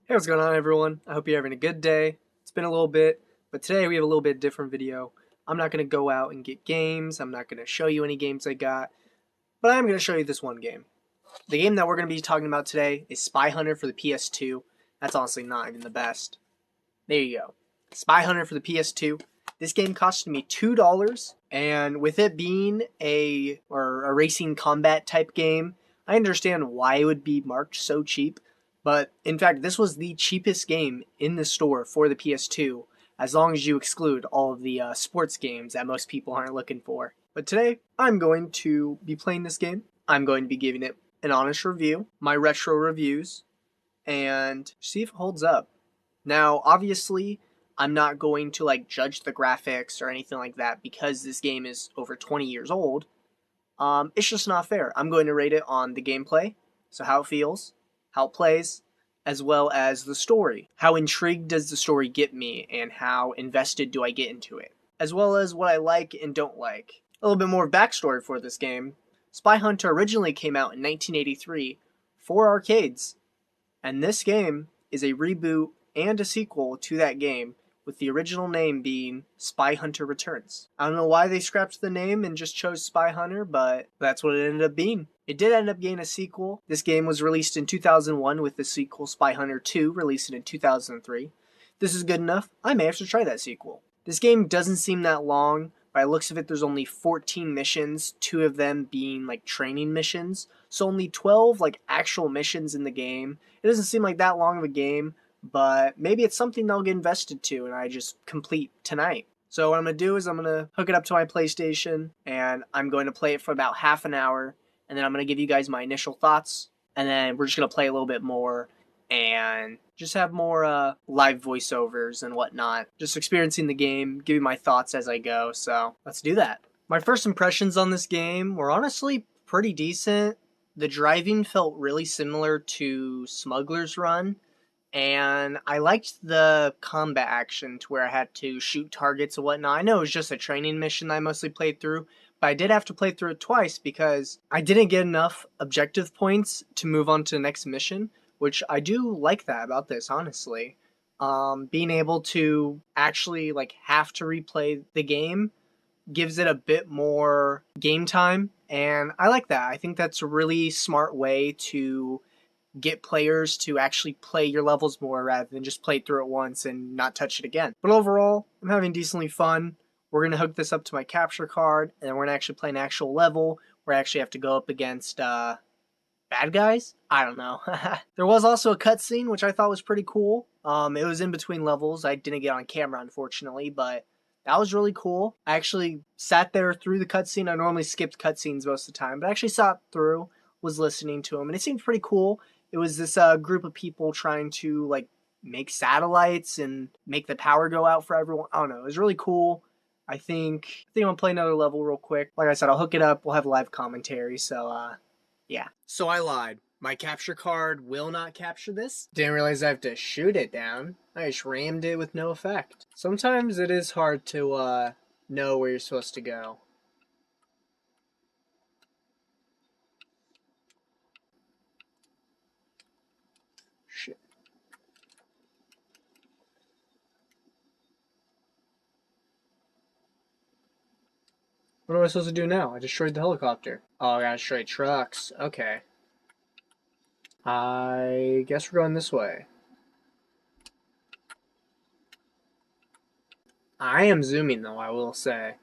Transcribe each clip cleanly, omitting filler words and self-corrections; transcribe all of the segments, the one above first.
Hey, what's going on, everyone? I hope you're having a good day. It's been a little bit, but today we have a little bit different video. I'm not going to go out and get games. I'm not going to show you any games I got, but I'm going to show you this one game. The game that we're going to be talking about today is Spy Hunter for the PS2. That's honestly not even the best. There you go. Spy Hunter for the PS2. This game costed me $2, and with it being a racing combat type game, I understand why it would be marked so cheap. But in fact, this was the cheapest game in the store for the PS2, as long as you exclude all of the sports games that most people aren't looking for. But today, I'm going to be playing this game. I'm going to be giving it an honest review, my retro reviews, and see if it holds up. Now, obviously, I'm not going to judge the graphics or anything like that because this game is over 20 years old. It's just not fair. I'm going to rate it on the gameplay, so how it feels, how it plays, as well as the story. How intrigued does the story get me, and how invested do I get into it? As well as what I like and don't like. A little bit more backstory for this game. Spy Hunter originally came out in 1983 for arcades, and this game is a reboot and a sequel to that game, with the original name being Spy Hunter Returns. I don't know why they scrapped the name and just chose Spy Hunter, but that's what it ended up being. It did end up getting a sequel. This game was released in 2001 with the sequel Spy Hunter 2 released in 2003. This is good enough. I may have to try that sequel. This game doesn't seem that long. By the looks of it, there's only 14 missions, 2 of them being training missions. So only 12 actual missions in the game. It doesn't seem like that long of a game, but maybe it's something I'll get invested to and I just complete tonight. So what I'm going to do is I'm going to hook it up to my PlayStation and I'm going to play it for about half an hour, and then I'm going to give you guys my initial thoughts, and then we're just going to play a little bit more and just have more live voiceovers and whatnot. Just experiencing the game, give you my thoughts as I go, so let's do that. My first impressions on this game were honestly pretty decent. The driving felt really similar to Smuggler's Run, and I liked the combat action to where I had to shoot targets and whatnot. I know it was just a training mission that I mostly played through, but I did have to play through it twice because I didn't get enough objective points to move on to the next mission, which I do like that about this, honestly. Being able to actually have to replay the game gives it a bit more game time, and I like that. I think that's a really smart way to get players to actually play your levels more rather than just play through it once and not touch it again. But overall, I'm having decently fun. We're going to hook this up to my capture card, and then we're going to actually play an actual level where I actually have to go up against bad guys? I don't know. There was also a cutscene, which I thought was pretty cool. It was in between levels. I didn't get on camera, unfortunately, but that was really cool. I actually sat there through the cutscene. I normally skipped cutscenes most of the time, but I actually sat through, was listening to them, and it seemed pretty cool. It was this group of people trying to make satellites and make the power go out for everyone. I don't know. It was really cool. I think I'm gonna play another level real quick. Like I said, I'll hook it up. We'll have live commentary. So yeah. So I lied. My capture card will not capture this. Didn't realize I have to shoot it down. I just rammed it with no effect. Sometimes it is hard to know where you're supposed to go. Shit. What am I supposed to do now? I destroyed the helicopter. Oh, I gotta destroy trucks. Okay. I guess we're going this way. I am zooming though, I will say.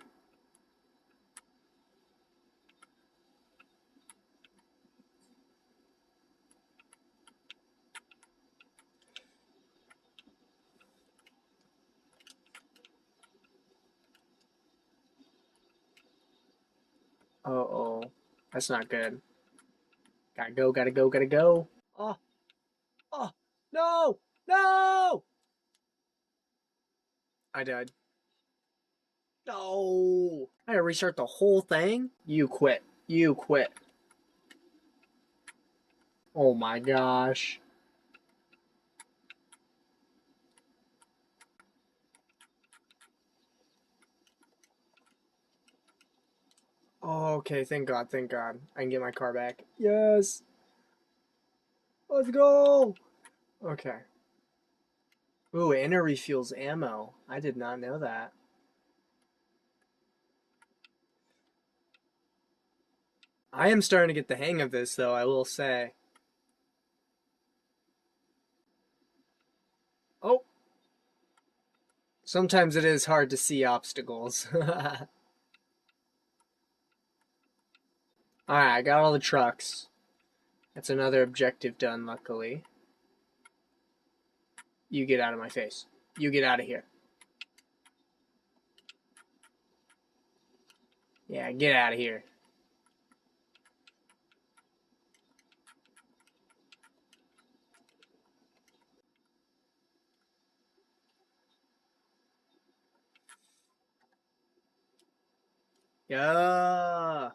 Uh-oh. That's not good. Gotta go, gotta go, gotta go. Oh, oh, no, no! I died. No! I gotta restart the whole thing? You quit. You quit. Oh my gosh. Oh, okay, thank God, thank God. I can get my car back. Yes! Let's go! Okay. Ooh, and it refuels ammo. I did not know that. I am starting to get the hang of this, though, I will say. Oh, sometimes it is hard to see obstacles. Alright, I got all the trucks. That's another objective done, luckily. You get out of my face. You get out of here. Yeah, get out of here. Yeah.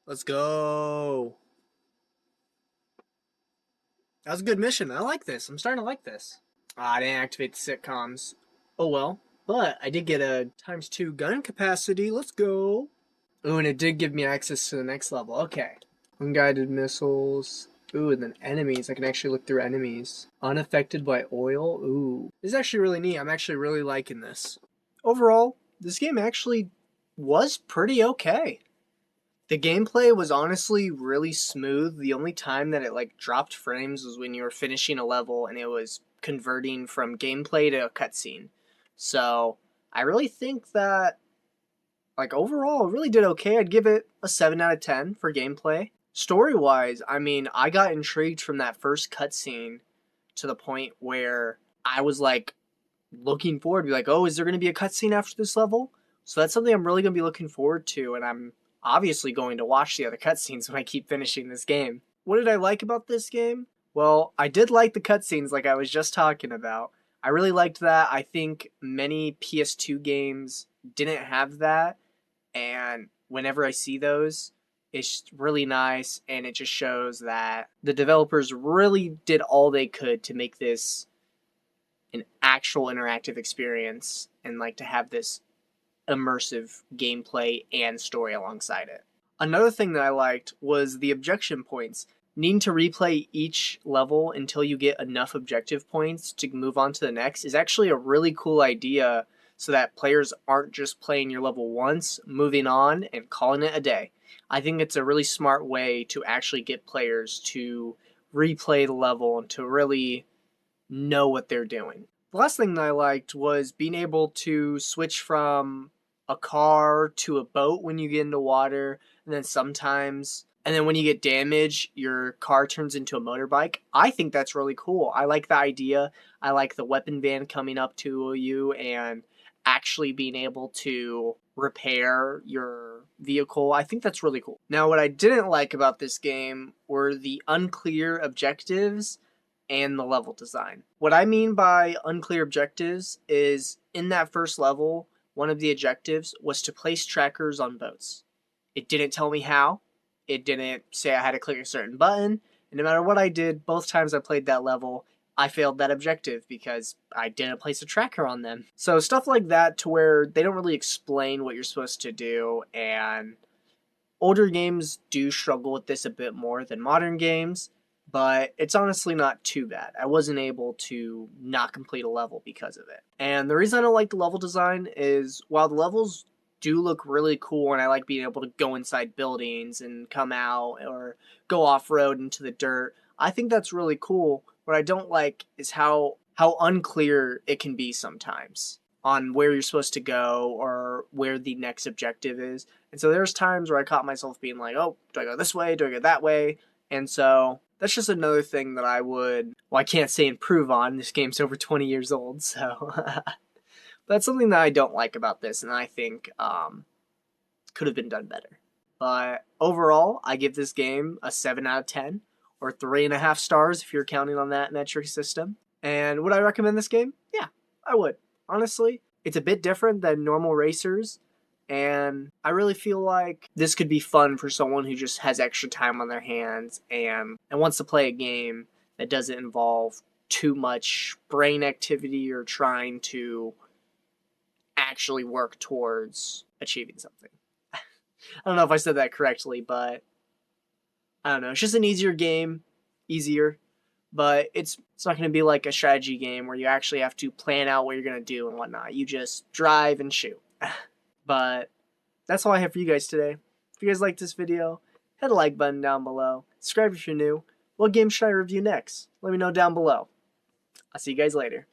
Let's go. That was a good mission. I like this. I'm starting to like this. I didn't activate the sitcoms. Oh well. But I did get a ×2 gun capacity. Let's go. Ooh, and it did give me access to the next level. Okay. Unguided missiles. Ooh, and then enemies. I can actually look through enemies. Unaffected by oil. Ooh. This is actually really neat. I'm actually really liking this. Overall, this game actually was pretty okay. The gameplay was honestly really smooth. The only time that it like dropped frames was when you were finishing a level and it was converting from gameplay to a cutscene. So I really think that like overall it really did okay. I'd give it a 7 out of 10 for gameplay. Story wise, I mean, I got intrigued from that first cutscene to the point where I was like looking forward to be like, oh, is there going to be a cutscene after this level? So that's something I'm really going to be looking forward to, and I'm obviously going to watch the other cutscenes when I keep finishing this game. What did I like about this game? Well, I did like the cutscenes like I was just talking about. I really liked that. I think many PS2 games didn't have that, and whenever I see those, it's really nice, and it just shows that the developers really did all they could to make this an actual interactive experience and like to have this immersive gameplay and story alongside it. Another thing that I liked was the objection points. Needing to replay each level until you get enough objective points to move on to the next is actually a really cool idea so that players aren't just playing your level once, moving on, and calling it a day. I think it's a really smart way to actually get players to replay the level and to really know what they're doing. The last thing that I liked was being able to switch from a car to a boat when you get into water, and then when you get damaged, your car turns into a motorbike. I think that's really cool. I like the idea. I like the weapon van coming up to you and actually being able to repair your vehicle. I think that's really cool. Now, what I didn't like about this game were the unclear objectives and the level design. What I mean by unclear objectives is in that first level, one of the objectives was to place trackers on boats. It didn't tell me how. It didn't say I had to click a certain button. And no matter what I did, both times I played that level, I failed that objective because I didn't place a tracker on them. So stuff like that to where they don't really explain what you're supposed to do, and older games do struggle with this a bit more than modern games, but it's honestly not too bad. I wasn't able to not complete a level because of it. And the reason I don't like the level design is while the levels do look really cool and I like being able to go inside buildings and come out or go off-road into the dirt, I think that's really cool. What I don't like is how unclear it can be sometimes on where you're supposed to go or where the next objective is. And so there's times where I caught myself being like, oh, do I go this way? Do I go that way? And so that's just another thing that I can't say improve on. This game's over 20 years old, so that's something that I don't like about this, and I think could have been done better. But overall, I give this game a 7 out of 10, or 3.5 stars if you're counting on that metric system. And would I recommend this game? Yeah, I would. Honestly, it's a bit different than normal racers, and I really feel like this could be fun for someone who just has extra time on their hands and wants to play a game that doesn't involve too much brain activity or trying to actually work towards achieving something. I don't know if I said that correctly, but I don't know. It's just an easier game. Easier. but it's not going to be like a strategy game where you actually have to plan out what you're going to do and whatnot. You just drive and shoot. But that's all I have for you guys today. If you guys liked this video, hit the like button down below. Subscribe if you're new. What game should I review next? Let me know down below. I'll see you guys later.